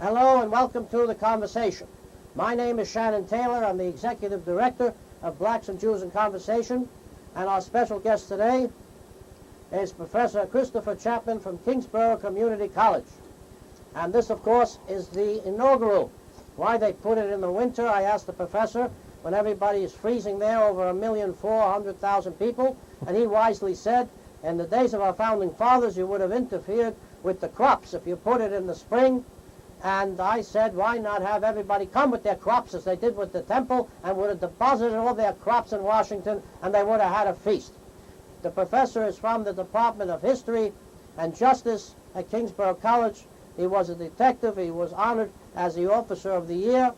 Hello and welcome to The Conversation. My name is Shannon Taylor. I'm the Executive Director of Blacks and Jews in Conversation. And our special guest today is Professor Christopher Chapman from Kingsborough Community College. And this, of course, is the inaugural. Why they put it in the winter, I asked the professor, when everybody is freezing there, over 1,400,000 people. And he wisely said, in the days of our founding fathers, you would have interfered with the crops if you put it in the spring. And I said, why not have everybody come with their crops as they did with the temple and would have deposited all their crops in Washington and they would have had a feast. The professor is from the Department of History and Justice at Kingsborough College. He was a detective. He was honored as the Officer of the Year.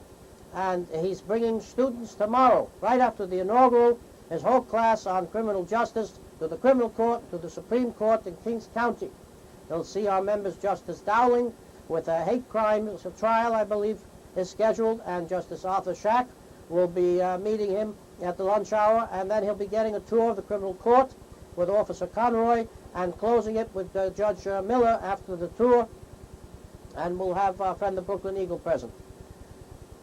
And he's bringing students tomorrow, right after the inaugural, his whole class on criminal justice to the criminal court, to the Supreme Court in Kings County. They'll see our members, Justice Dowling, with a hate crimes trial, I believe, is scheduled, and Justice Arthur Schack will be meeting him at the lunch hour, and then he'll be getting a tour of the criminal court with Officer Conroy, and closing it with Judge Miller after the tour, and we'll have our friend the Brooklyn Eagle present.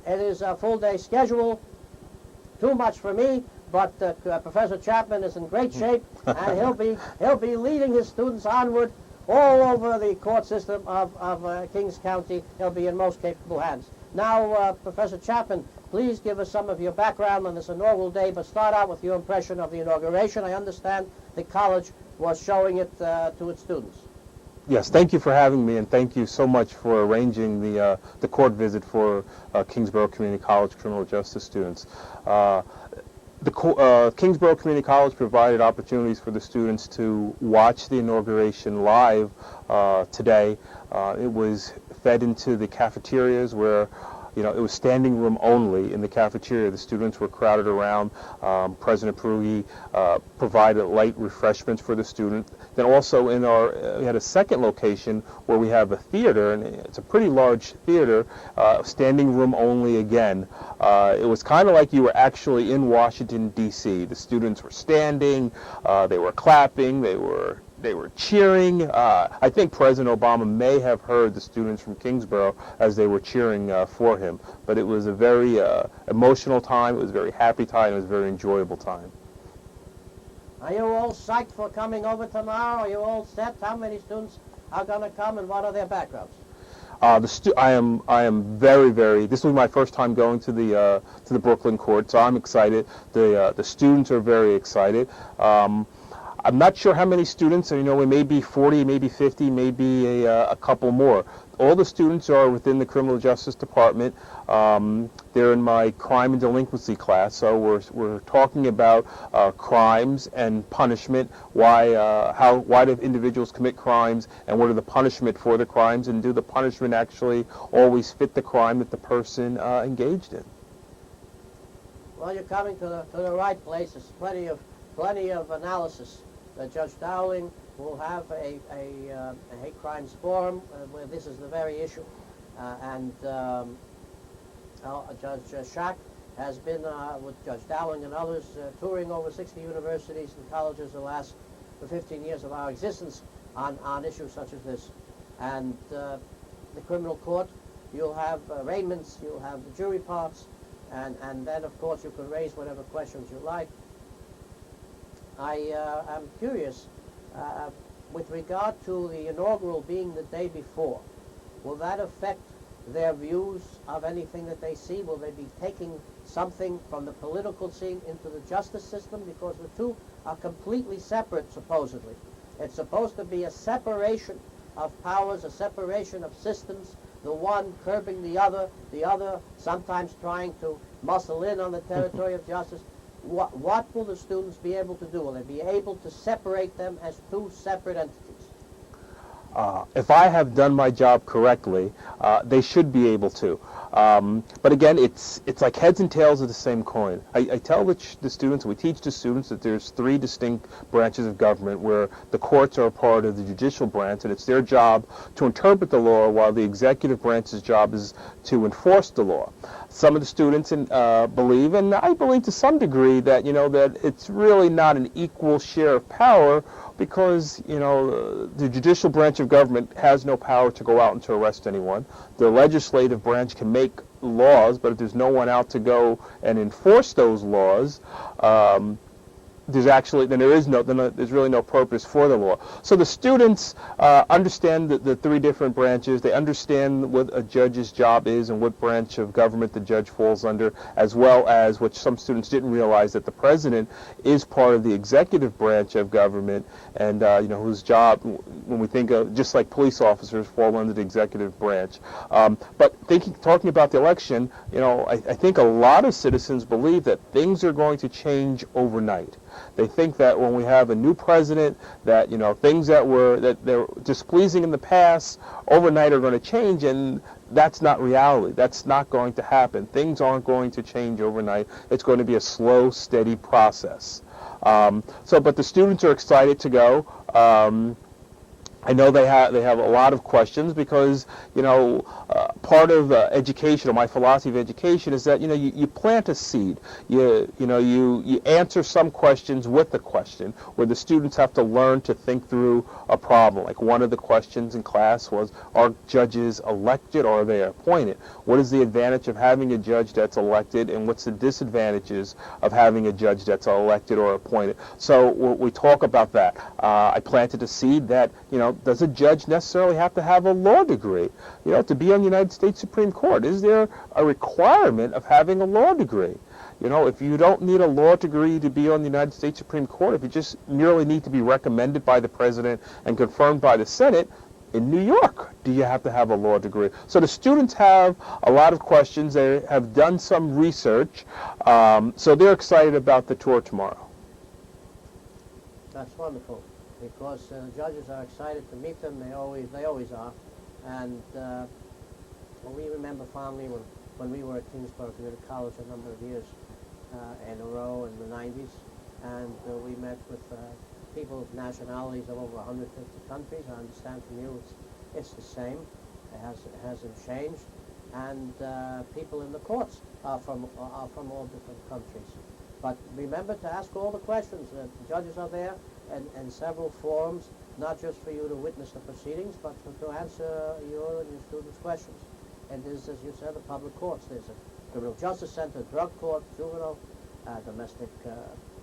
It is a full-day schedule, too much for me, but Professor Chapman is in great shape, and he'll be leading his students onward all over the court system of Kings County. He'll be in most capable hands. Now, Professor Chapman, please give us some of your background on this inaugural day, but start out with your impression of the inauguration. I understand the college was showing it to its students. Yes, thank you for having me, and thank you so much for arranging the court visit for Kingsborough Community College criminal justice students. Kingsborough Community College provided opportunities for the students to watch the inauguration live today. It was fed into the cafeterias where it was standing room only in the cafeteria. The students were crowded around. President Pruhi provided light refreshments for the students. Then also we had a second location where we have a theater, and it's a pretty large theater, standing room only again. It was kind of like you were actually in Washington, D.C. The students were standing, they were clapping, they were cheering. I think President Obama may have heard the students from Kingsborough as they were cheering for him. But it was a very emotional time. It was a very happy time. It was a very enjoyable time. Are you all psyched for coming over tomorrow? Are you all set? How many students are going to come, and what are their backgrounds? I am very, very. This was my first time going to the Brooklyn court, so I'm excited. The students are very excited. I'm not sure how many students, it may be 40, maybe 50, maybe a couple more. All the students are within the criminal justice department. They're in my crime and delinquency class, so we're talking about crimes and punishment, why do individuals commit crimes, and what are the punishment for the crimes, and do the punishment actually always fit the crime that the person engaged in? Well, you're coming to the right place. There's plenty of analysis. Judge Dowling will have a hate crimes forum where this is the very issue. Judge Schack has been, with Judge Dowling and others, touring over 60 universities and colleges the 15 years of our existence on issues such as this. And the criminal court, you'll have arraignments, you'll have the jury parts, and then, of course, you can raise whatever questions you like. I am curious, with regard to the inaugural being the day before, will that affect their views of anything that they see? Will they be taking something from the political scene into the justice system? Because the two are completely separate, supposedly. It's supposed to be a separation of powers, a separation of systems, the one curbing the other sometimes trying to muscle in on the territory of justice. What will the students be able to do? Will they be able to separate them as two separate entities? If I have done my job correctly, they should be able to. But again, it's like heads and tails of the same coin. I tell the students, we teach the students that there's three distinct branches of government where the courts are a part of the judicial branch, and it's their job to interpret the law while the executive branch's job is to enforce the law. some of the students believe, and I believe to some degree, that that it's really not an equal share of power, because the judicial branch of government has no power to go out and to arrest anyone. The legislative branch can make laws, but if there's no one out to go and enforce those laws, there's really no purpose for the law. So the students understand the three different branches. They understand what a judge's job is and what branch of government the judge falls under, as well as, which some students didn't realize, that the president is part of the executive branch of government, and whose job, when we think of, just like police officers, fall under the executive branch. But talking about the election, I think a lot of citizens believe that things are going to change overnight. They think that when we have a new president, that things that they're displeasing in the past overnight are going to change, and that's not reality. That's not going to happen. Things aren't going to change overnight. It's going to be a slow, steady process. But the students are excited to go. I know they have a lot of questions, because part of education, or my philosophy of education, is that you plant a seed. You answer some questions with a question, where the students have to learn to think through a problem. Like, one of the questions in class was, are judges elected or are they appointed? What is the advantage of having a judge that's elected, and what's the disadvantages of having a judge that's elected or appointed? So we talk about that. I planted a seed that does a judge necessarily have to have a law degree, to be on the United States Supreme Court? Is there a requirement of having a law degree? If you don't need a law degree to be on the United States Supreme Court, if you just merely need to be recommended by the president and confirmed by the Senate, in New York, do you have to have a law degree? So the students have a lot of questions. They have done some research, so they're excited about the tour tomorrow. That's wonderful, because the judges are excited to meet them. They always are. And we remember fondly when we were at Kingsborough Community College a number of years in a row in the 90s, and we met with people of nationalities of over 150 countries. I understand from you it's the same. It hasn't changed. And people in the courts are from all different countries. But remember to ask all the questions. The judges are there in several forums, not just for you to witness the proceedings, but to answer your and your students' questions. And there's, as you said, the public courts. There's a criminal justice center, drug court, juvenile, domestic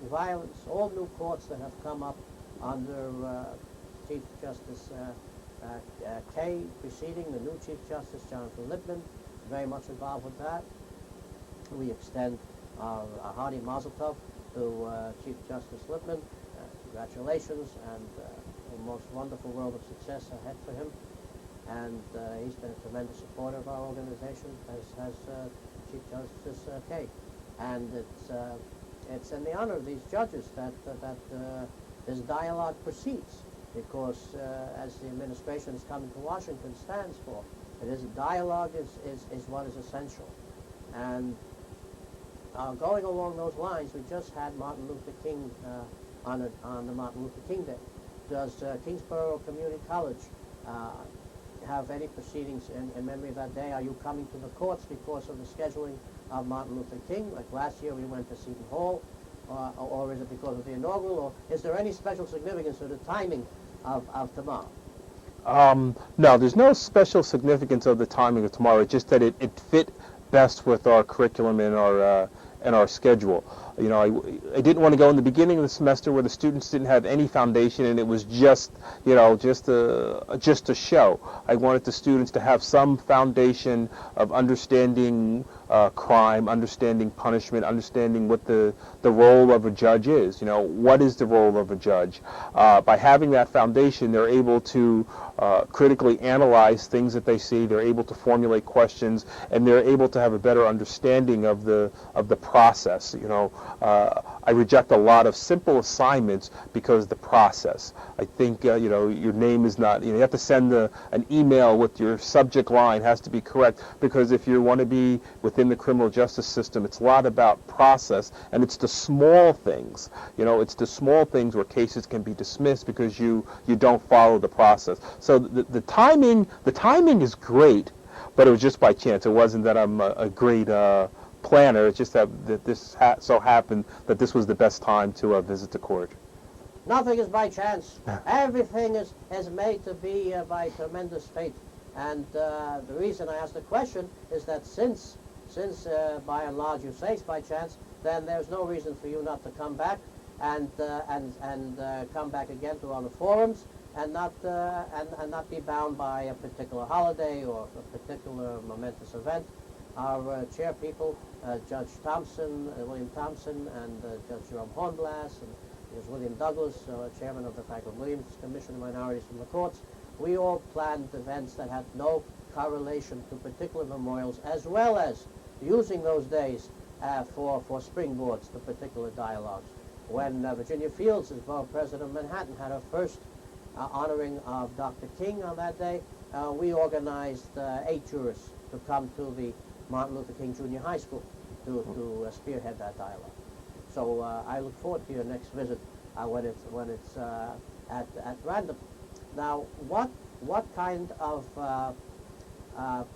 violence, all new courts that have come up under Chief Justice Kay preceding, the new Chief Justice Jonathan Lippman, very much involved with that. We extend our hearty mazel tov to Chief Justice Lippman. Congratulations, and a most wonderful world of success ahead for him. And he's been a tremendous supporter of our organization, as has Chief Justice Kay. And it's in the honor of these judges that this dialogue proceeds, because as the administration is coming to Washington stands for, dialogue is what is essential. And going along those lines, we just had Martin Luther King on the Martin Luther King Day. Does Kingsborough Community College have any proceedings in memory of that day? Are you coming to the courts because of the scheduling of Martin Luther King? Like last year we went to Seton Hall, or is it because of the inaugural, or is there any special significance to the timing of tomorrow? No, there's no special significance of the timing of tomorrow. It's just that it fit best with our curriculum and our schedule. I didn't want to go in the beginning of the semester where the students didn't have any foundation and it was just a show. I wanted the students to have some foundation of understanding crime, understanding punishment, understanding what the role of a judge is. What is the role of a judge? By having that foundation, they're able to critically analyze things that they see. They're able to formulate questions, and they're able to have a better understanding of the process. I reject a lot of simple assignments because the process. I think your name is not. You have to send an email with your subject line has to be correct, because if you want to be within the criminal justice system, it's a lot about process, and it's the small things. It's the small things where cases can be dismissed because you don't follow the process. So the timing is great, but it was just by chance. It wasn't that I'm a great planner. It's just that this so happened that this was the best time to visit the court. Nothing is by chance. Everything is made to be by tremendous fate. And the reason I asked the question is that since by and large you say it's by chance, then there's no reason for you not to come back and come back again to other forums and not be bound by a particular holiday or a particular momentous event. Our chair people, Judge Thompson, William Thompson, and Judge Jerome Hornblass, and there's William Douglas, chairman of the Franklin-Williams Commission of Minorities from the Courts. We all planned events that had no correlation to particular memorials, as well as using those days for springboards to particular dialogues. When Virginia Fields, as borough president of Manhattan, had her first honoring of Dr. King on that day, we organized 8 jurors to come to the Martin Luther King Junior High School to spearhead that dialogue. So I look forward to your next visit when it's at random. Now, what kind of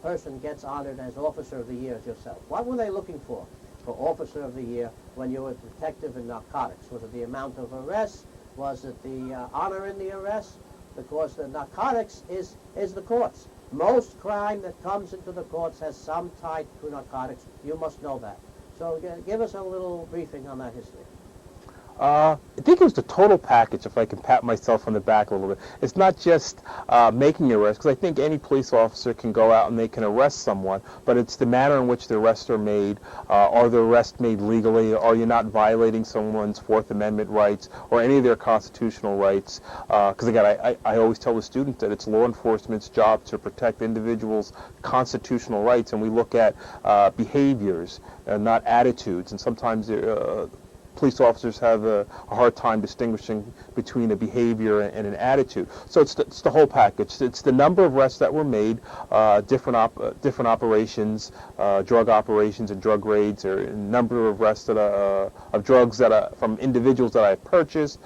person gets honored as Officer of the Year as yourself? What were they looking for Officer of the Year when you were a detective in narcotics? Was it the amount of arrests? Was it the honor in the arrest? Because the narcotics is the courts. Most crime that comes into the courts has some tie to narcotics. You must know that. So give us a little briefing on that history. I think it was the total package, if I can pat myself on the back a little bit. It's not just making arrests, because I think any police officer can go out and they can arrest someone, but it's the manner in which the arrests are made. Are the arrests made legally? Are you not violating someone's Fourth Amendment rights or any of their constitutional rights? Because again, I always tell the students that it's law enforcement's job to protect individuals' constitutional rights, and we look at behaviors, not attitudes, and sometimes police officers have a hard time distinguishing between a behavior and an attitude. So it's the whole package. It's the number of arrests that were made, different operations, drug operations and drug raids, or number of arrests of drugs from individuals that I purchased.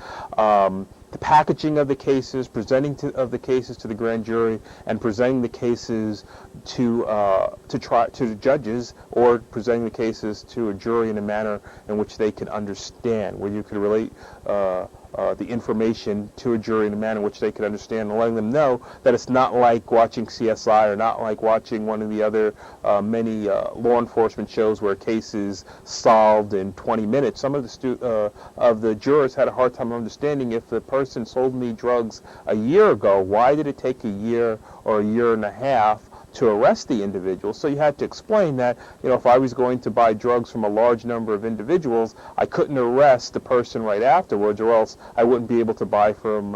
The packaging of the cases, presenting of the cases to the grand jury, and presenting the cases to the judges, or presenting the cases to a jury in a manner in which they can understand, where you can relate the information to a jury in a manner in which they can understand, and letting them know that it's not like watching CSI or not like watching one of the other many law enforcement shows where a case is solved in 20 minutes. Some of the jurors had a hard time understanding, if the person sold me drugs a year ago, why did it take a year or a year and a half to arrest the individual? So you had to explain that, if I was going to buy drugs from a large number of individuals, I couldn't arrest the person right afterwards, or else I wouldn't be able to buy from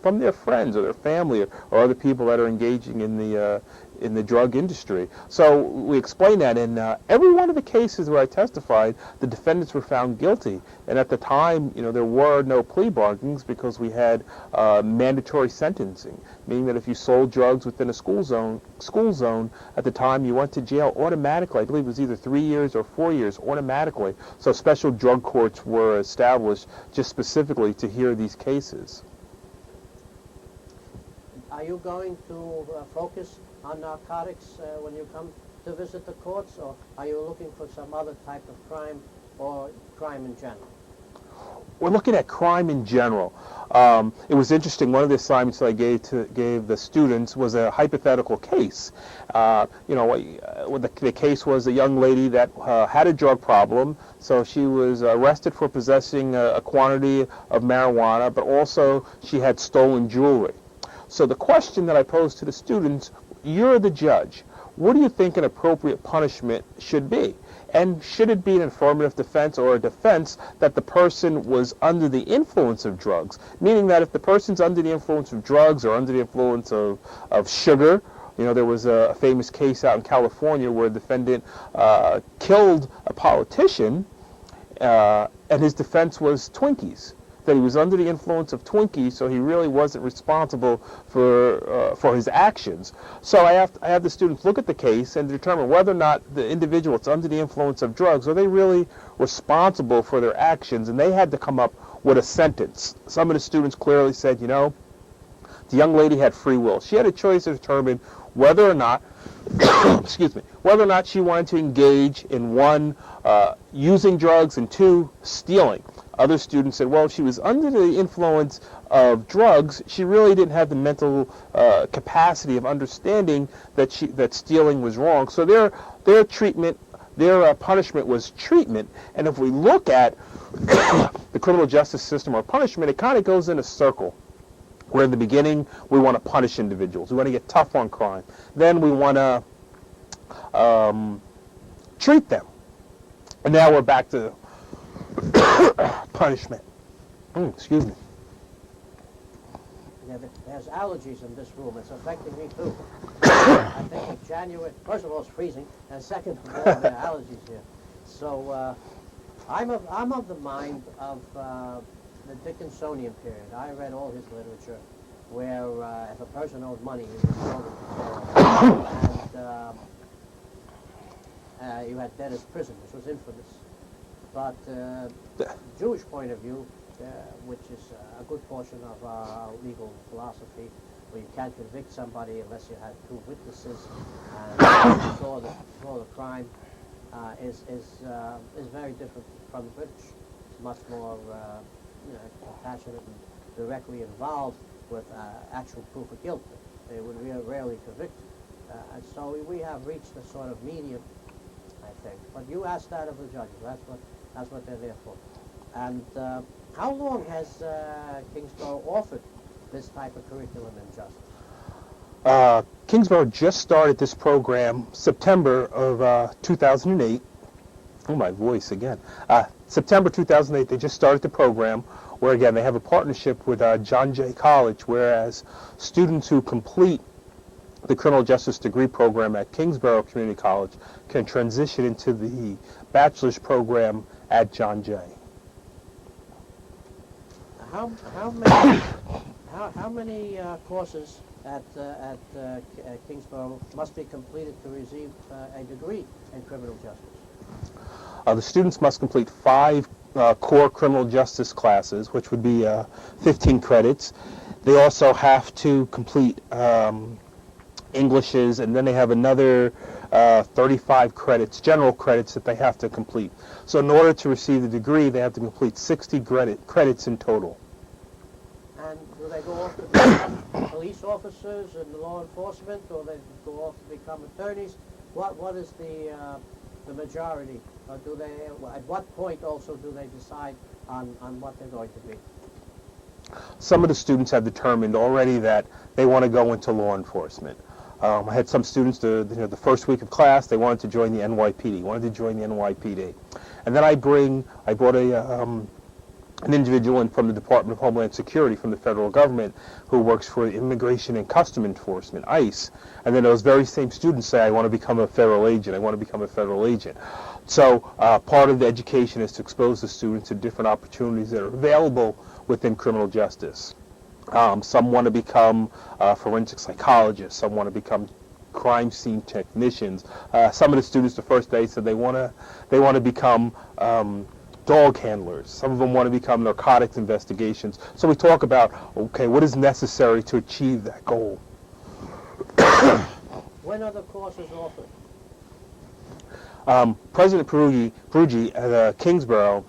their friends or their family or other people that are engaging in the drug industry. So we explained that in every one of the cases where I testified, the defendants were found guilty. And at the time, there were no plea bargains, because we had mandatory sentencing, meaning that if you sold drugs within a school zone, at the time you went to jail automatically. I believe it was either 3 years or 4 years automatically. So special drug courts were established just specifically to hear these cases. Are you going to focus on narcotics when you come to visit the courts, or are you looking for some other type of crime or crime in general? We're looking at crime in general. It was interesting. One of the assignments that I gave the students was a hypothetical case. The case was a young lady that had a drug problem, so she was arrested for possessing a quantity of marijuana, but also she had stolen jewelry. So the question that I posed to the students, you're the judge. What do you think an appropriate punishment should be? And should it be an affirmative defense or a defense that the person was under the influence of drugs? Meaning that if the person's under the influence of drugs or under the influence of sugar, there was a famous case out in California where a defendant killed a politician, and his defense was Twinkies. That he was under the influence of Twinkies, so he really wasn't responsible for his actions. So I have the students look at the case and determine whether or not the individual that's under the influence of drugs, are they really responsible for their actions? And they had to come up with a sentence. Some of the students clearly said, the young lady had free will. She had a choice to determine whether or not excuse me, whether or not she wanted to engage in one, using drugs, and two, stealing. Other students said, well, if she was under the influence of drugs, she really didn't have the mental capacity of understanding that stealing was wrong. So their treatment, their punishment was treatment. And if we look at the criminal justice system or punishment, it kind of goes in a circle. Where in the beginning, we want to punish individuals. We want to get tough on crime. Then we want to treat them. And now we're back to punishment. Excuse me. Yeah, there's allergies in this room. It's affecting me too. I think in January, first of all, it's freezing, and second of all, there are allergies here. So I'm of the mind of the Dickinsonian period. I read all his literature, where if a person owed money, he was thrown into jail, and you had debtor's prison, which was infamous. But Jewish point of view, which is a good portion of our legal philosophy, where you can't convict somebody unless you had two witnesses and saw the crime, is very different from the British. It's much more compassionate and directly involved with actual proof of guilt. They would rarely convict. And so we have reached a sort of medium, I think. But you asked that of the judges. That's what they're there for. And how long has Kingsborough offered this type of curriculum in justice? Kingsborough just started this program September of 2008. Oh, my voice again. September 2008, they just started the program where, again, they have a partnership with John Jay College, whereas students who complete the criminal justice degree program at Kingsborough Community College can transition into the bachelor's program at John Jay. How many courses at Kingsborough must be completed to receive a degree in criminal justice? The students must complete 5 core criminal justice classes, which would be 15 credits. They also have to complete Englishes, and then they have another 35 credits, general credits, that they have to complete. So in order to receive the degree, they have to complete 60 credits in total. And do they go off to become police officers in law enforcement, or they go off to become attorneys? What is the majority? Or do they? At what point also do they decide on what they're going to be? Some of the students have determined already that they want to go into law enforcement. I had some students, the first week of class, they wanted to join the NYPD, and then I brought an individual in from the Department of Homeland Security from the federal government who works for Immigration and Customs Enforcement, ICE. And then those very same students say, I want to become a federal agent. So part of the education is to expose the students to different opportunities that are available within criminal justice. Some want to become forensic psychologists. Some want to become crime scene technicians. Some of the students the first day said they want to become dog handlers. Some of them want to become narcotics investigations. So we talk about, okay, what is necessary to achieve that goal? When are the courses offered? President Peruggi at Kingsborough,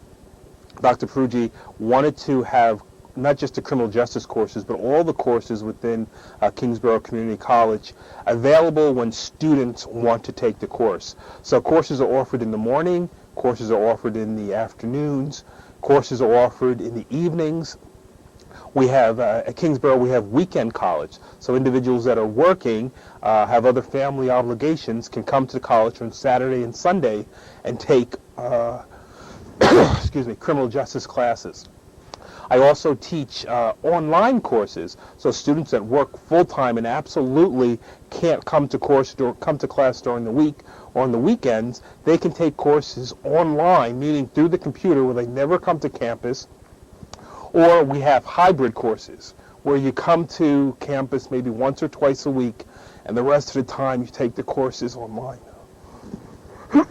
Dr. Peruggi, wanted to have not just the criminal justice courses, but all the courses within Kingsborough Community College available when students want to take the course. So courses are offered in the morning, courses are offered in the afternoons, courses are offered in the evenings. We have, at Kingsborough, we have weekend college. So individuals that are working, have other family obligations, can come to the college on Saturday and Sunday and take, criminal justice classes. I also teach online courses, so students that work full-time and absolutely can't come to class during the week or on the weekends, they can take courses online, meaning through the computer, where they never come to campus. Or we have hybrid courses, where you come to campus maybe once or twice a week, and the rest of the time you take the courses online. Now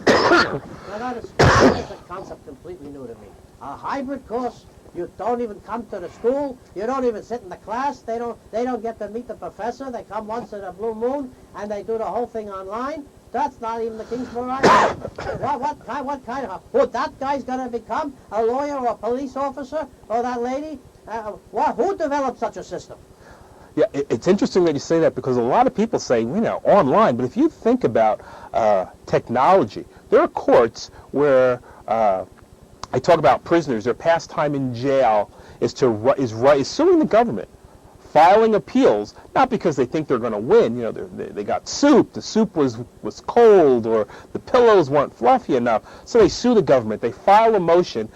that is a concept completely new to me. A hybrid course You don't even come to the school. You don't even sit in the class. They don't get to meet the professor. They come once in a blue moon, and they do the whole thing online. That's not even the Kingsborough idea. What kind of... Well, that guy's going to become a lawyer or a police officer, or that lady? Who developed such a system? Yeah, it's interesting that you say that, because a lot of people say, online, but if you think about technology, there are courts where I talk about prisoners. Their pastime in jail is suing the government, filing appeals, not because they think they're going to win. They got soup. The soup was cold, or the pillows weren't fluffy enough, so they sue the government. They file a motion,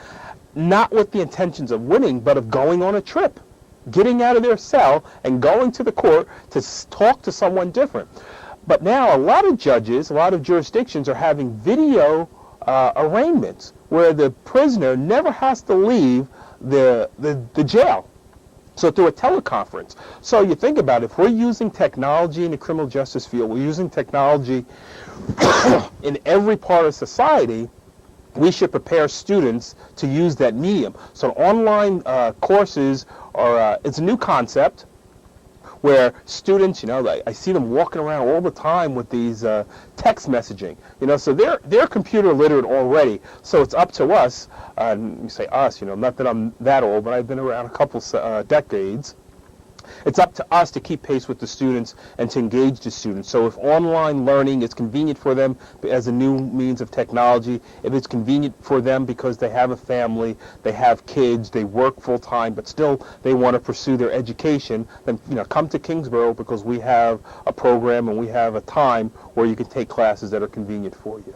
not with the intentions of winning, but of going on a trip, getting out of their cell and going to the court to talk to someone different. But now a lot of judges, a lot of jurisdictions are having video arraignments where the prisoner never has to leave the jail. So through a teleconference. So you think about it, if we're using technology in the criminal justice field, we're using technology in every part of society, we should prepare students to use that medium. So online courses it's a new concept where students, I see them walking around all the time with these text messaging, so they're computer literate already. So it's up to us, and you say us, not that I'm that old, but I've been around a couple decades. It's up to us to keep pace with the students and to engage the students. So if online learning is convenient for them as a new means of technology, if it's convenient for them because they have a family, they have kids, they work full time, but still they want to pursue their education, then come to Kingsborough, because we have a program and we have a time where you can take classes that are convenient for you.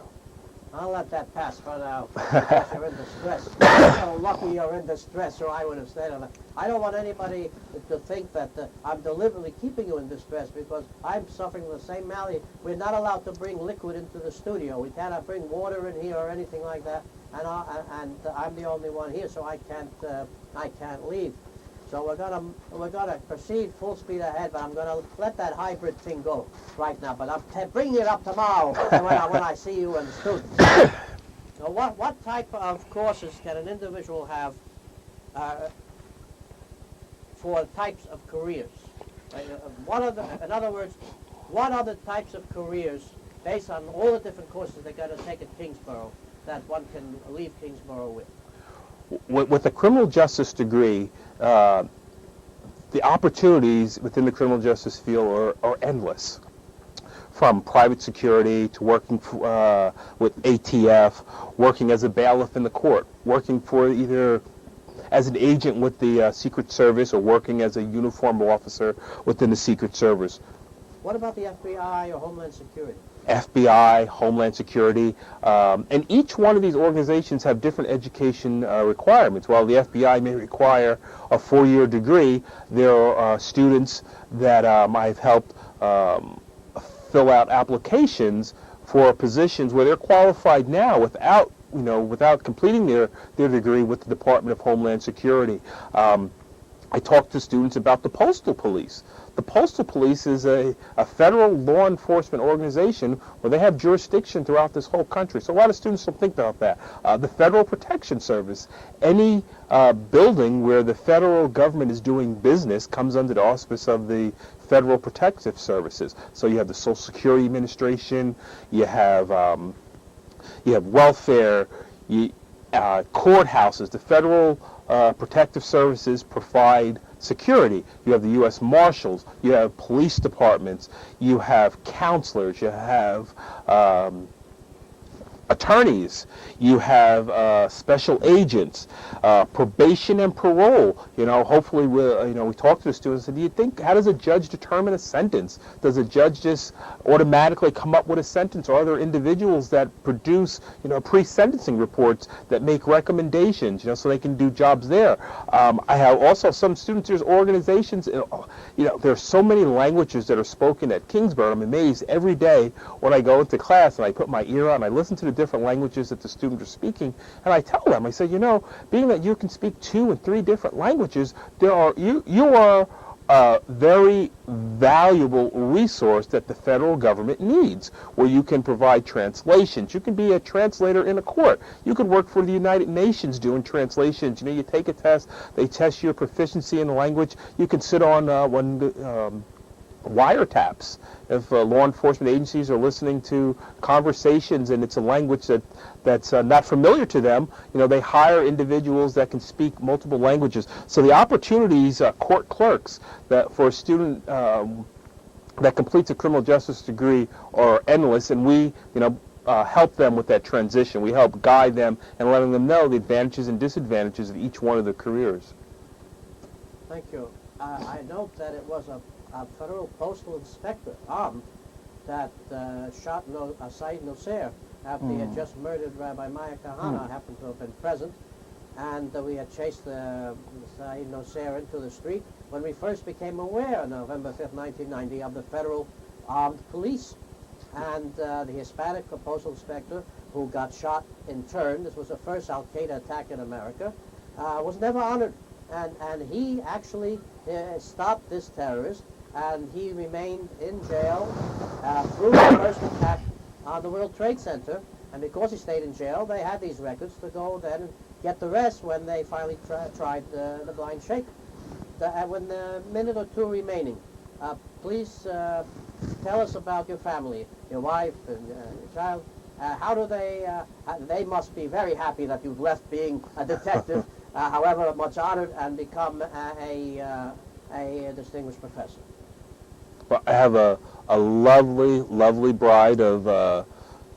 I'll let that pass for now, because you're in distress. You're so lucky you're in distress, or I would have stayed on it. I don't want anybody to think that I'm deliberately keeping you in distress, because I'm suffering the same malady. We're not allowed to bring liquid into the studio. We cannot bring water in here or anything like that, and I'm the only one here, so I can't leave. So we're gonna proceed full speed ahead, but I'm gonna let that hybrid thing go right now. But I'm bringing it up tomorrow when I see you and the students. So what type of courses can an individual have for types of careers? In other words, what other types of careers, based on all the different courses they're going to take at Kingsborough, that one can leave Kingsborough with? With a criminal justice degree, the opportunities within the criminal justice field are endless. From private security to working with ATF, working as a bailiff in the court, working for either as an agent with the Secret Service or working as a uniformed officer within the Secret Service. What about the FBI or Homeland Security? FBI, Homeland Security, and each one of these organizations have different education requirements. While the FBI may require a 4-year degree, there are students that I've helped fill out applications for positions where they're qualified now without completing their degree with the Department of Homeland Security. I talk to students about the Postal Police. The Postal Police is a federal law enforcement organization where they have jurisdiction throughout this whole country. So a lot of students don't think about that. The Federal Protection Service, any building where the federal government is doing business comes under the auspice of the Federal Protective Services. So you have the Social Security Administration, you have welfare, courthouses. The Federal Protective Services provide security. You have the U.S. Marshals, you have police departments, you have counselors, you have attorneys, you have special agents, probation and parole. Hopefully we talk to the students and do you think, how does a judge determine a sentence? Does a judge just automatically come up with a sentence, or are there individuals that produce pre-sentencing reports that make recommendations so they can do jobs there? I have also some students, there's organizations, there's so many languages that are spoken at Kingsborough. I'm amazed every day when I go into class and I put my ear on and I listen to the different languages that the students are speaking, and I tell them, I say, being that you can speak 2 and 3 different languages, you are a very valuable resource that the federal government needs, where you can provide translations. You can be a translator in a court. You could work for the United Nations doing translations. You know, you take a test, they test your proficiency in the language. You can sit on wiretaps. If law enforcement agencies are listening to conversations and it's a language that's not familiar to them, you know, they hire individuals that can speak multiple languages. So the opportunities, court clerks, that for a student that completes a criminal justice degree are endless, and we, you know, help them with that transition. We help guide them and letting them know the advantages and disadvantages of each one of their careers. Thank you. I note that it was a federal postal inspector, armed, that shot Saeed Nosser after he had just murdered Rabbi Meir Kahana, happened to have been present, and we had chased Saeed Nosser into the street when we first became aware on November 5th, 1990, of the federal armed police. And the Hispanic postal inspector who got shot in turn, this was the first Al-Qaeda attack in America, was never honored. And he actually stopped this terrorist, and he remained in jail through the first attack on the World Trade Center. And because he stayed in jail, they had these records to go then and get the rest when they finally tried the blind shake. When a minute or two remaining, please tell us about your family, your wife and your child. How do they must be very happy that you've left being a detective, however much honored, and become a distinguished professor. Well, I have a lovely, lovely bride of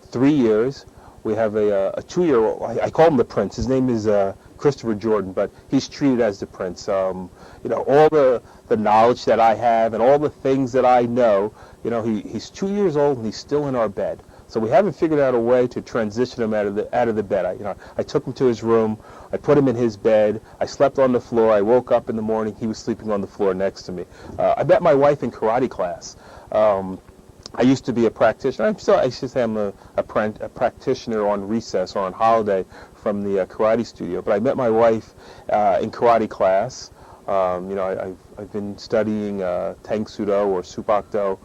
3 years. We have a 2-year-old. I call him the Prince. His name is Christopher Jordan, but he's treated as the Prince. You know, all the knowledge that I have and all the things that I know, you know, he's 2 years old and he's still in our bed. So we haven't figured out a way to transition him out of the bed. I took him to his room. I put him in his bed. I slept on the floor. I woke up in the morning. He was sleeping on the floor next to me. I met my wife in karate class. I used to be a practitioner. I should say I'm a practitioner on recess or on holiday from the karate studio. But I met my wife in karate class. You know, I've been studying Tang Sudo or Supakdo,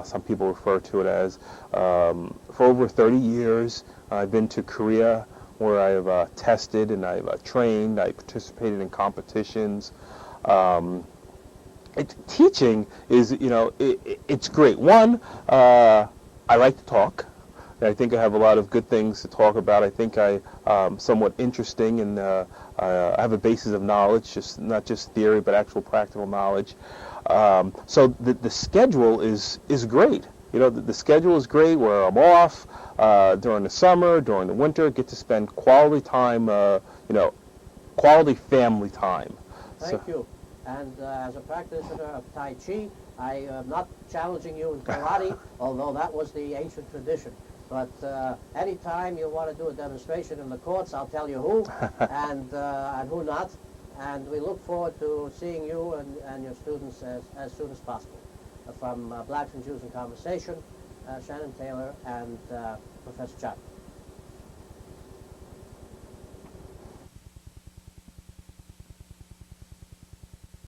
some people refer to it as, for over 30 years. I've been to Korea where I've tested and I've trained. I participated in competitions. Teaching is, you know, it's great. One, I like to talk. I think I have a lot of good things to talk about. I think I'm somewhat interesting, and I have a basis of knowledge, not just theory, but actual practical knowledge. So the schedule is great. You know, the schedule is great where I'm off during the summer, during the winter, get to spend quality time, you know, quality family time. Thank you. And as a practitioner of Tai Chi, I am not challenging you in karate, although that was the ancient tradition. But anytime you want to do a demonstration in the courts, I'll tell you who and who not. And we look forward to seeing you and your students as soon as possible. From Blacks and Jews in Conversation, Shannon Taylor and Professor Chapman.